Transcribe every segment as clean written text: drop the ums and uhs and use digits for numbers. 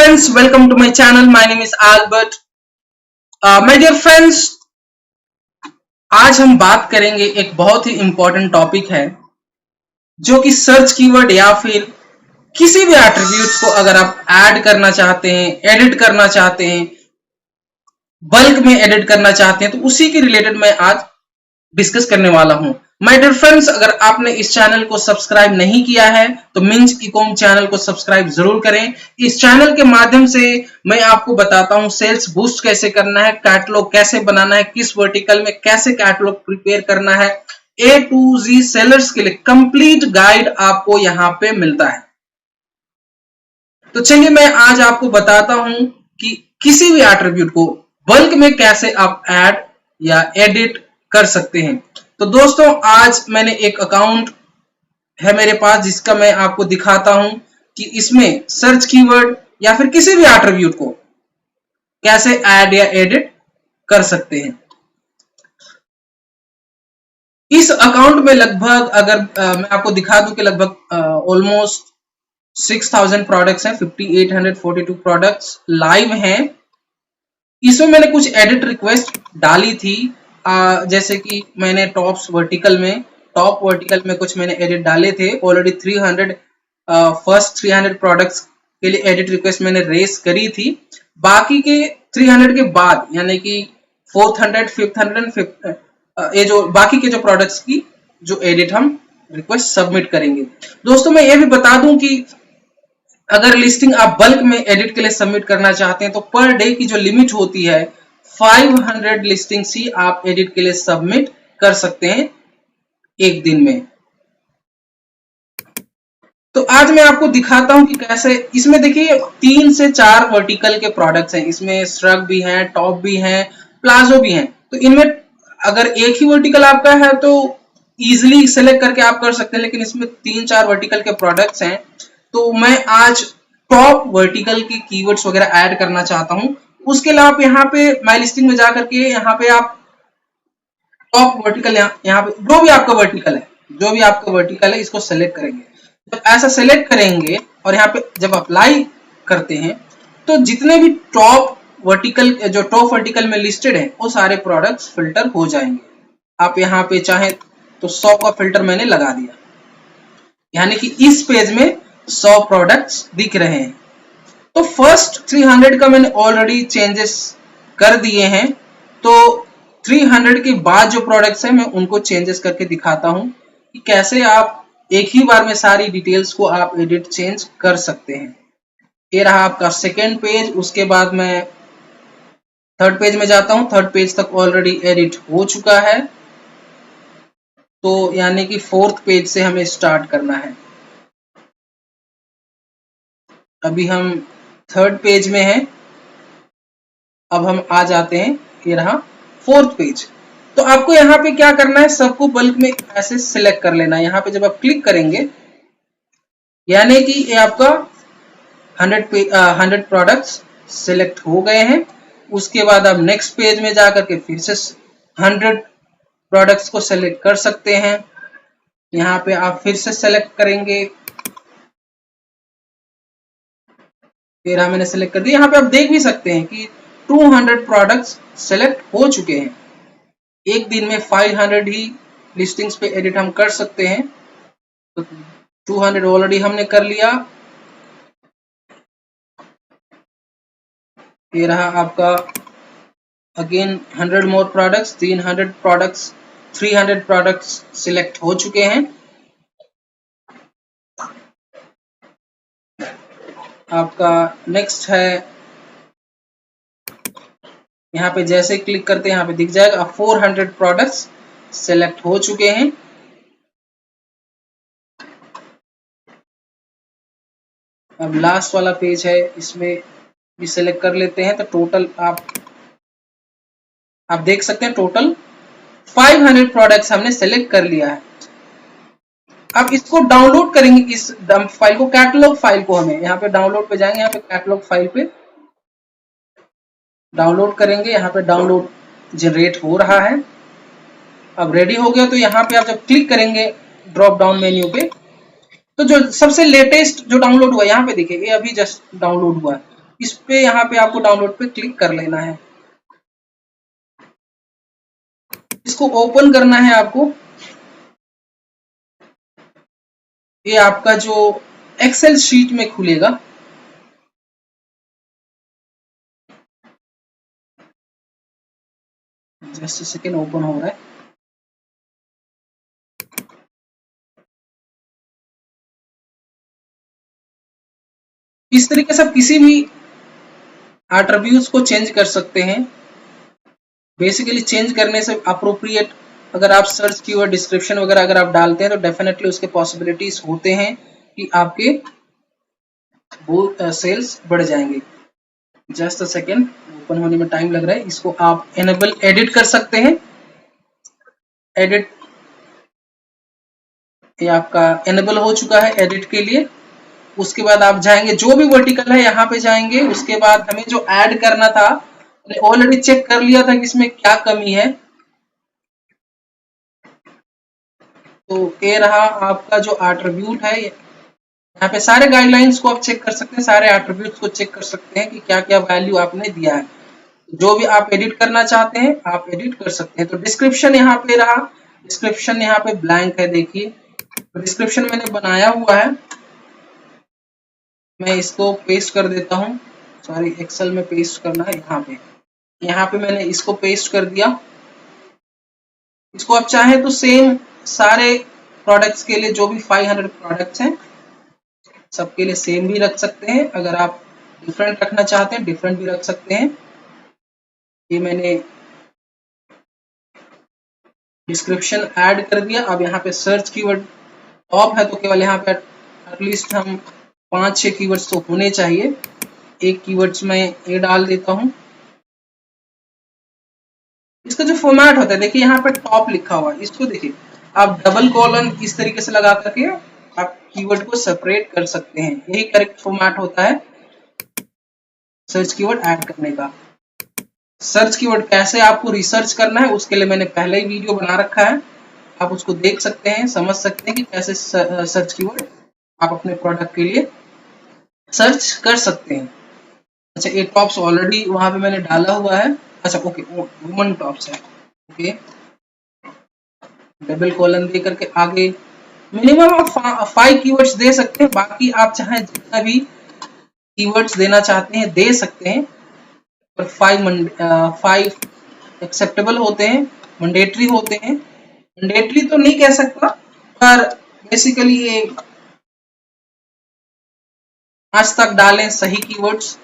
friends, welcome to my channel. My name is Albert. My dear friends, आज हम बात करेंगे एक बहुत ही इंपॉर्टेंट टॉपिक है जो कि सर्च कीवर्ड या फिर किसी भी एट्रीब्यूट्स को अगर आप ऐड करना चाहते हैं, एडिट करना चाहते हैं, बल्क में एडिट करना चाहते हैं, तो उसी के रिलेटेड मैं आज डिस्कस करने वाला हूं। माय डियर फ्रेंड्स, अगर आपने इस चैनल को सब्सक्राइब नहीं किया है तो मिंच ईकॉम चैनल को सब्सक्राइब जरूर करें। इस चैनल के माध्यम से मैं आपको बताता हूं सेल्स बूस्ट कैसे करना है, कैटलॉग कैसे बनाना है, किस वर्टिकल में कैसे कैटलॉग प्रिपेयर करना है। A to Z सेलर्स के लिए कंप्लीट गाइड आपको यहां पे मिलता है। तो चलिए मैं आज आपको बताता हूं कि किसी भी एट्रीब्यूट को बल्क में कैसे आप ऐड या एडिट कर सकते हैं। तो दोस्तों, आज मैंने एक अकाउंट है मेरे पास जिसका मैं आपको दिखाता हूं कि इसमें सर्च कीवर्ड या फिर किसी भी एट्रीब्यूट को कैसे ऐड या एडिट कर सकते हैं। इस अकाउंट में लगभग अगर मैं आपको दिखा दूं कि लगभग ऑलमोस्ट 6000 प्रोडक्ट्स हैं, 5842 प्रोडक्ट्स लाइव हैं। इसमें मैंने कुछ एडिट रिक्वेस्ट डाली थी, जैसे कि मैंने टॉप वर्टिकल में कुछ मैंने एडिट डाले थे। ऑलरेडी 300 फर्स्ट 300 प्रोडक्ट्स के लिए एडिट रिक्वेस्ट मैंने रेस करी थी। बाकी के 300 के बाद यानी कि 400, 500 ये जो बाकी के जो प्रोडक्ट्स की जो एडिट हम रिक्वेस्ट सबमिट करेंगे। दोस्तों, मैं ये भी बता दूं कि अगर लिस्टिंग आप बल्क में एडिट के लिए सबमिट करना चाहते हैं तो पर डे की जो लिमिट होती है 500 लिस्टिंग्स ही आप एडिट के लिए सबमिट कर सकते हैं एक दिन में। तो आज मैं आपको दिखाता हूं कि कैसे इसमें देखिए 3 से 4 वर्टिकल के प्रोडक्ट्स हैं। इसमें श्रग भी है, टॉप भी है, प्लाजो भी है। तो इनमें अगर एक ही वर्टिकल आपका है तो इजिली सेलेक्ट करके आप कर सकते हैं, लेकिन इसमें 3-4 वर्टिकल के प्रोडक्ट्स हैं। तो मैं आज टॉप वर्टिकल के कीवर्ड्स वगैरह ऐड करना चाहता हूं। उसके अलावा आप यहाँ पे माई लिस्टिंग में जाकर के यहाँ पे आप टॉप वर्टिकल यहाँ पे जो भी आपका वर्टिकल है इसको सेलेक्ट करेंगे। जब ऐसा सेलेक्ट करेंगे और यहाँ पे जब अप्लाई करते हैं तो जितने भी टॉप वर्टिकल में लिस्टेड है वो सारे प्रोडक्ट्स फिल्टर हो जाएंगे। आप यहाँ पे चाहे तो 100 का फिल्टर मैंने लगा दिया, यानी कि इस पेज में 100 प्रोडक्ट्स दिख रहे हैं। तो फर्स्ट 300 का मैंने ऑलरेडी चेंजेस कर दिए हैं। तो 300 के बाद जो प्रोडक्ट्स हैं मैं उनको चेंजेस करके दिखाता हूं कि कैसे आप एक ही बार में सारी डिटेल्स को आप एडिट चेंज कर सकते हैं। ये रहा आपका सेकेंड पेज। उसके बाद मैं थर्ड पेज में जाता हूं। थर्ड पेज तक ऑलरेडी एडिट हो चुका है, तो यानी कि फोर्थ पेज से हमें स्टार्ट करना है। अभी हम थर्ड पेज में हैं। अब हम आ जाते हैं, ये रहा फोर्थ पेज। तो आपको यहाँ पे क्या करना है, सबको बल्क में ऐसे सिलेक्ट कर लेना है। यहाँ पे जब आप क्लिक करेंगे यानी कि ये आपका 100 प्रोडक्ट्स सिलेक्ट हो गए हैं। उसके बाद आप नेक्स्ट पेज में जाकर के फिर से 100 प्रोडक्ट्स को सिलेक्ट कर सकते हैं। यहाँ पे आप फिर से सिलेक्ट करेंगे। फिर मैंने सिलेक्ट कर दिया। यहाँ पे आप देख भी सकते हैं कि 200 प्रोडक्ट्स सिलेक्ट हो चुके हैं। एक दिन में 500 ही लिस्टिंग्स पे एडिट हम कर सकते हैं। तो 200 ऑलरेडी हमने कर लिया। ये रहा आपका again 100 more products, 300 products select हो चुके हैं। आपका नेक्स्ट है, यहाँ पे जैसे क्लिक करते हैं यहाँ पे दिख जाएगा 400 प्रोडक्ट्स सिलेक्ट हो चुके हैं। अब लास्ट वाला पेज है, इसमें भी सिलेक्ट कर लेते हैं। तो टोटल आप देख सकते हैं टोटल 500 प्रोडक्ट्स हमने सिलेक्ट कर लिया है। अब इसको डाउनलोड करेंगे, इस फाइल को, कैटलॉग फाइल को हमें यहाँ पे डाउनलोड पे जाएंगे। यहाँ पे कैटलॉग फाइल पे डाउनलोड करेंगे। यहाँ पे डाउनलोड जनरेट हो रहा है। अब रेडी हो गया। तो यहाँ पे आप जब क्लिक करेंगे ड्रॉप डाउन मेन्यू पे तो जो सबसे लेटेस्ट जो डाउनलोड हुआ यहाँ पे देखिए, ये अभी जस्ट डाउनलोड हुआ है। इस पे यहाँ पे आपको डाउनलोड पे क्लिक कर लेना है। इसको ओपन करना है आपको। ये आपका जो एक्सेल शीट में खुलेगा। जस्ट सेकेंड, ओपन हो रहा है। इस तरीके से आप किसी भी एट्रीब्यूट्स को चेंज कर सकते हैं। बेसिकली चेंज करने से अप्रोप्रिएट अगर आप सर्च कीवर्ड डिस्क्रिप्शन वगैरह अगर आप डालते हैं तो डेफिनेटली उसके पॉसिबिलिटीज होते हैं कि आपके वो सेल्स बढ़ जाएंगे। जस्ट अ सेकेंड, ओपन होने में टाइम लग रहा है। इसको आप एनेबल एडिट कर सकते हैं। एडिट ये आपका एनेबल हो चुका है एडिट के लिए। उसके बाद आप जाएंगे, जो भी वर्टिकल है यहाँ पे जाएंगे। उसके बाद हमें जो ऐड करना था, मैंने ऑलरेडी चेक कर लिया था कि इसमें क्या कमी है। तो ये रहा आपका जो एट्रीब्यूट है। यहाँ पे सारे गाइडलाइंस को आप चेक कर सकते हैं, सारे एट्रीब्यूट्स को चेक कर सकते हैं कि क्या क्या वैल्यू आपने दिया है। जो भी आप एडिट करना चाहते हैं आप एडिट कर सकते हैं। तो डिस्क्रिप्शन यहाँ पे रहा, डिस्क्रिप्शन यहाँ पे ब्लैंक है। देखिए तो डिस्क्रिप्शन मैंने बनाया हुआ है, मैं इसको पेस्ट कर देता हूँ। सॉरी, एक्सेल में पेस्ट करना है। यहाँ पे मैंने इसको पेस्ट कर दिया। इसको आप चाहें तो सेम सारे प्रोडक्ट्स के लिए, जो भी 500 प्रोडक्ट्स हैं सबके लिए सेम भी रख सकते हैं। अगर आप डिफरेंट रखना चाहते हैं डिफरेंट भी रख सकते हैं। ये मैंने डिस्क्रिप्शन ऐड कर दिया। अब यहाँ पे सर्च कीवर्ड टॉप है तो केवल यहाँ पे एटलीस्ट हम 5-6 कीवर्ड्स तो होने चाहिए। एक कीवर्ड्स में ये डाल देता हूँ। इसका जो फॉर्मेट होता है, देखिए यहाँ पे टॉप लिखा हुआ है, इसको देखिए आप डबल कॉलन इस तरीके से लगा करके आप कीवर्ड को सेपरेट कर सकते हैं। यही करेक्ट फॉर्मेट होता है सर्च कीवर्ड ऐड करने का। सर्च कीवर्ड कैसे आपको रिसर्च करना है उसके लिए मैंने पहले ही वीडियो बना रखा है, आप उसको देख सकते हैं, समझ सकते हैं कि कैसे सर्च कीवर्ड आप अपने प्रोडक्ट के लिए सर्च कर सकते हैं। अच्छा, ये टॉप्स ऑलरेडी वहां पे मैंने डाला हुआ है। अच्छा ओके, वुमन टॉप्स है। ओके, डबल कॉलन दे करके आगे मिनिमम आप 5 कीवर्ड्स दे सकते हैं। बाकी आप चाहे जितना भी कीवर्ड्स देना चाहते हैं दे सकते हैं, पर 5 एक्सेप्टेबल होते हैं, मैंडेटरी होते हैं। मैंडेटरी तो नहीं कह सकता, पर बेसिकली ये आज तक डालें सही कीवर्ड्स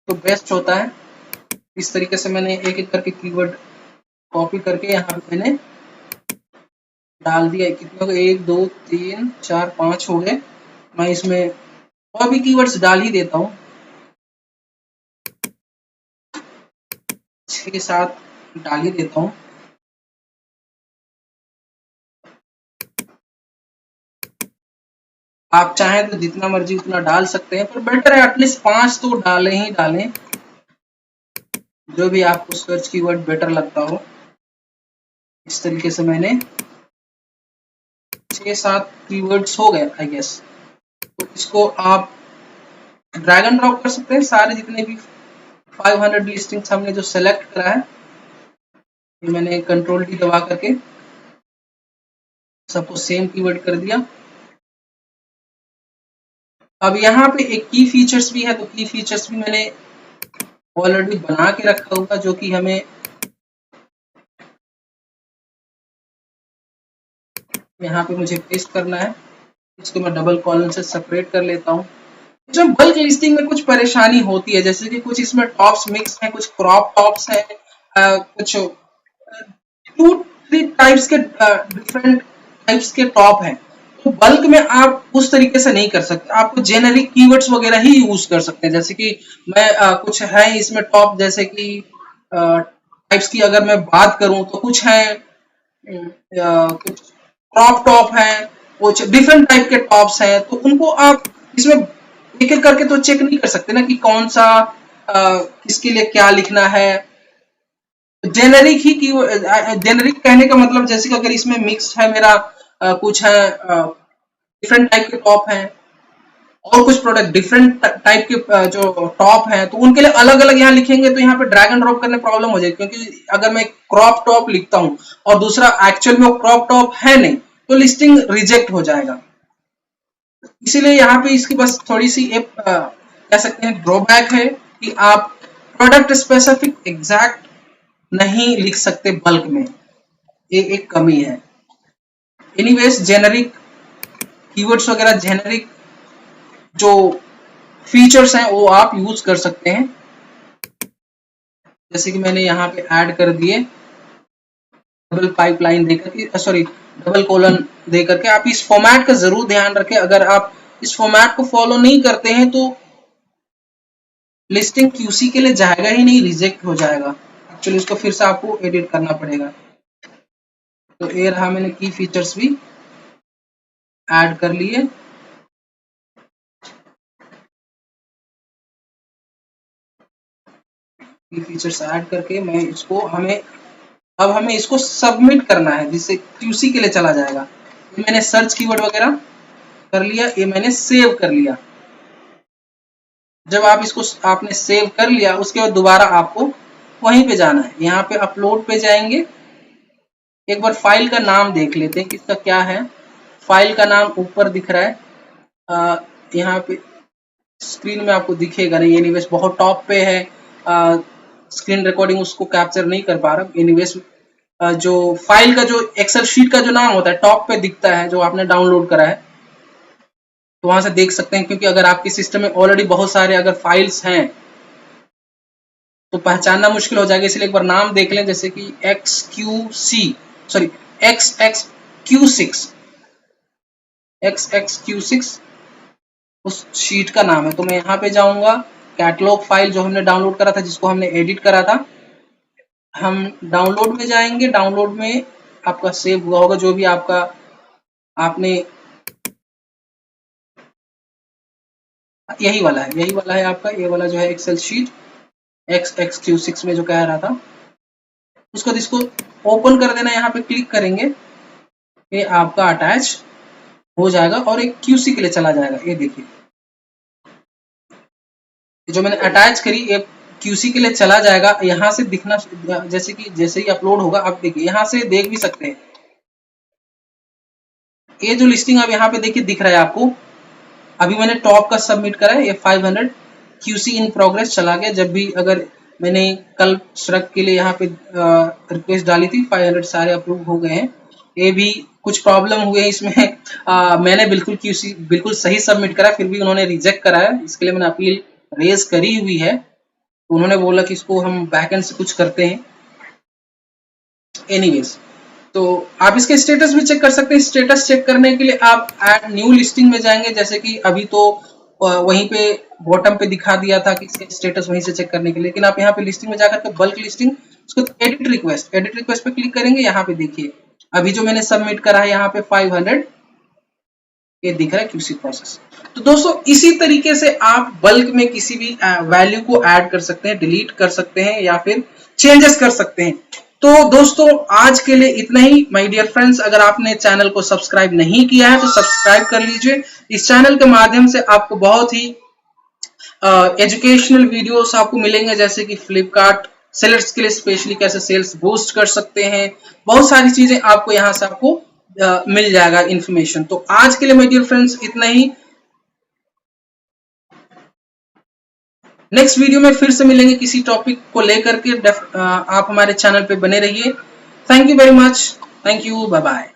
तो बेस्ट होता है। इस तरीके से मैंने एक एक करके कीवर्ड कॉपी करके यहाँ पे मैंने डाल दिया। कितने हो गए, 1 2 3 4 5 हो गए। मैं इसमें और भी कीवर्ड्स डाल ही देता हूँ, 6-7 डाल ही देता हूँ। आप चाहें तो जितना मर्जी उतना डाल सकते हैं, पर बेटर है एटलीस्ट 5 तो डालें ही डालें, जो भी आपको सर्च कीवर्ड बेटर लगता हो। इस तरीके से मैंने 6-7 कीवर्ड्स हो गए आई गेस। तो इसको आप ड्रैग एंड ड्रॉप कर सकते हैं। सारे जितने भी 500 लिस्टिंग्स हमने जो सेलेक्ट करा है, ये मैंने कंट्रोल डी दबा करके सबको सेम कीवर्ड कर दिया। अब यहाँ पे एक की फीचर्स भी है, तो की फीचर्स भी मैंने ऑलरेडी बना के रखा होगा, जो कि हमें यहाँ पे मुझे पेस्ट करना है। इसको मैं डबल कॉलन से सेपरेट कर लेता हूँ। जब बल्क लिस्टिंग में कुछ परेशानी होती है, जैसे कि कुछ इसमें टॉप्स मिक्स है, कुछ क्रॉप टॉप्स है, कुछ 2-3 टाइप्स के डिफरेंट टाइप्स के टॉप हैं, तो बल्क में आप उस तरीके से नहीं कर सकते। आपको जेनेरिक कीवर्ड्स वगैरह ही यूज कर सकते हैं। जैसे कि मैं कुछ है इसमें टॉप, जैसे कि टाइप्स की अगर मैं बात करूं तो कुछ है, कुछ क्रॉप टॉप है, कुछ डिफरेंट टाइप के टॉप्स हैं, तो उनको आप इसमें एक एक करके तो चेक नहीं कर सकते ना कि कौन सा किसके लिए क्या लिखना है। जेनेरिक ही की जेनेरिक कहने का मतलब जैसे कि अगर इसमें मिक्स है मेरा कुछ है डिफरेंट टाइप के टॉप हैं, और कुछ प्रोडक्ट डिफरेंट टाइप के जो टॉप हैं तो उनके लिए अलग अलग यहाँ लिखेंगे तो यहाँ पे ड्रैग एंड ड्रॉप करने प्रॉब्लम हो जाएगी, क्योंकि अगर मैं क्रॉप टॉप लिखता हूँ और दूसरा एक्चुअल में वो क्रॉप टॉप है नहीं तो लिस्टिंग रिजेक्ट हो जाएगा। इसीलिए यहाँ पे इसकी बस थोड़ी सी एक कह सकते हैं ड्रॉबैक है कि आप प्रोडक्ट स्पेसिफिक एग्जैक्ट नहीं लिख सकते बल्क में, ये एक कमी है। एनीवेज जेनरिक कीवर्ड्स वगैरह, जेनरिक जो फीचर्स हैं वो आप यूज कर सकते हैं, जैसे कि मैंने यहाँ पे ऐड कर दिए डबल पाइपलाइन देकर के, सॉरी डबल कोलन देकर के। आप इस फॉर्मेट का जरूर ध्यान रखें, अगर आप इस फॉर्मेट को फॉलो नहीं करते हैं तो लिस्टिंग क्यूसी के लिए जाएगा ही नहीं, रिजेक्ट हो जाएगा। एक्चुअली इसको फिर से आपको एडिट करना पड़ेगा। तो ये रहा, मैंने की फीचर्स भी ऐड कर लिए। की फीचर्स ऐड करके मैं इसको अब हमें इसको सबमिट करना है जिससे क्यूसी के लिए चला जाएगा। ये मैंने सर्च कीवर्ड वगैरह कर लिया, ये मैंने सेव कर लिया। जब आप इसको आपने सेव कर लिया उसके बाद दोबारा आपको वहीं पे जाना है, यहाँ पे अपलोड पे जाएंगे। एक बार फाइल का नाम देख लेते हैं किसका क्या है। फाइल का नाम ऊपर दिख रहा है, यहाँ पे स्क्रीन में आपको दिखेगा नहीं, एनीवेज बहुत टॉप पे है। स्क्रीन रिकॉर्डिंग उसको कैप्चर नहीं कर पा रहा। एनीवेज जो फाइल का जो एक्सेल शीट का जो नाम होता है टॉप पे दिखता है, जो आपने डाउनलोड करा है, तो वहां से देख सकते हैं। क्योंकि अगर आपके सिस्टम में ऑलरेडी बहुत सारे अगर फाइल्स हैं तो पहचानना मुश्किल हो जाएगा, इसलिए एक बार नाम देख लें, जैसे कि XXQ6 उस शीट का नाम है। तो मैं यहाँ पे जाऊंगा, कैटलॉग फाइल जो हमने डाउनलोड करा था, जिसको हमने एडिट करा था, हम डाउनलोड में जाएंगे। डाउनलोड में आपका सेव हुआ होगा जो भी आपका आपने, यही वाला है आपका, ये वाला जो है एक्सेल शीट XXQ6 में जो कह रहा था, उसको इसको ओपन कर देना। यहाँ पे क्लिक करेंगे, ये आपका अटैच हो जाएगा और एक क्यूसी के लिए चला जाएगा। ये देखिए जो मैंने अटैच करी ये क्यूसी के लिए चला जाएगा। यहाँ से दिखना, जैसे ही अपलोड होगा, आप देखिए यहाँ से देख भी सकते हैं। ये जो लिस्टिंग अब यहाँ पे देखिए दिख रहा है आपको, अभी मैंने टॉप का सबमिट करा है, ये 500 क्यूसी इन प्रोग्रेस चला गया। जब भी अगर मैंने कल श्रक के लिए यहाँ पे रिक्वेस्ट डाली थी, 500 सारे अप्रूव हो गए हैं। ये भी कुछ प्रॉब्लम हुए इसमें, मैंने बिल्कुल क्यूसी बिल्कुल सही सबमिट करा, फिर भी उन्होंने रिजेक्ट करा है। इसके लिए मैंने अपील रेज करी हुई है, तो उन्होंने बोला कि इसको हम बैकएंड से कुछ करते हैं। एनीवेज, तो आप इसके स्टेटस भी चेक कर सकते हैं। स्टेटस चेक करने के लिए आप ऐड न्यू लिस्टिंग में जाएंगे, जैसे कि अभी तो वहीं पे बॉटम पे दिखा दिया था कि इसके स्टेटस वहीं से चेक करने के लिए, लेकिन आप यहाँ पे लिस्टिंग में जाकर के बल्क लिस्टिंग, उसको एडिट रिक्वेस्ट पे क्लिक करेंगे। यहाँ पे देखिए अभी जो मैंने सबमिट करा है यहाँ पे 500 ये दिख रहा है क्यूसी प्रोसेस। तो दोस्तों इसी तरीके से आप बल्क में किसी भी वैल्यू को ऐड कर सकते हैं, डिलीट कर सकते हैं या फिर चेंजेस कर सकते हैं। तो दोस्तों आज के लिए इतना ही माय डियर फ्रेंड्स। अगर आपने चैनल को सब्सक्राइब नहीं किया है तो सब्सक्राइब कर लीजिए। इस चैनल के माध्यम से आपको बहुत ही एजुकेशनल वीडियोस आपको मिलेंगे, जैसे कि फ्लिपकार्ट सेलर्स के लिए स्पेशली कैसे सेल्स बूस्ट कर सकते हैं, बहुत सारी चीजें आपको यहाँ से आपको मिल जाएगा इंफॉर्मेशन। तो आज के लिए माय डियर फ्रेंड्स इतना ही। नेक्स्ट वीडियो में फिर से मिलेंगे किसी टॉपिक को लेकर के। आप हमारे चैनल पे बने रहिए। Thank you very much. Thank you, bye bye.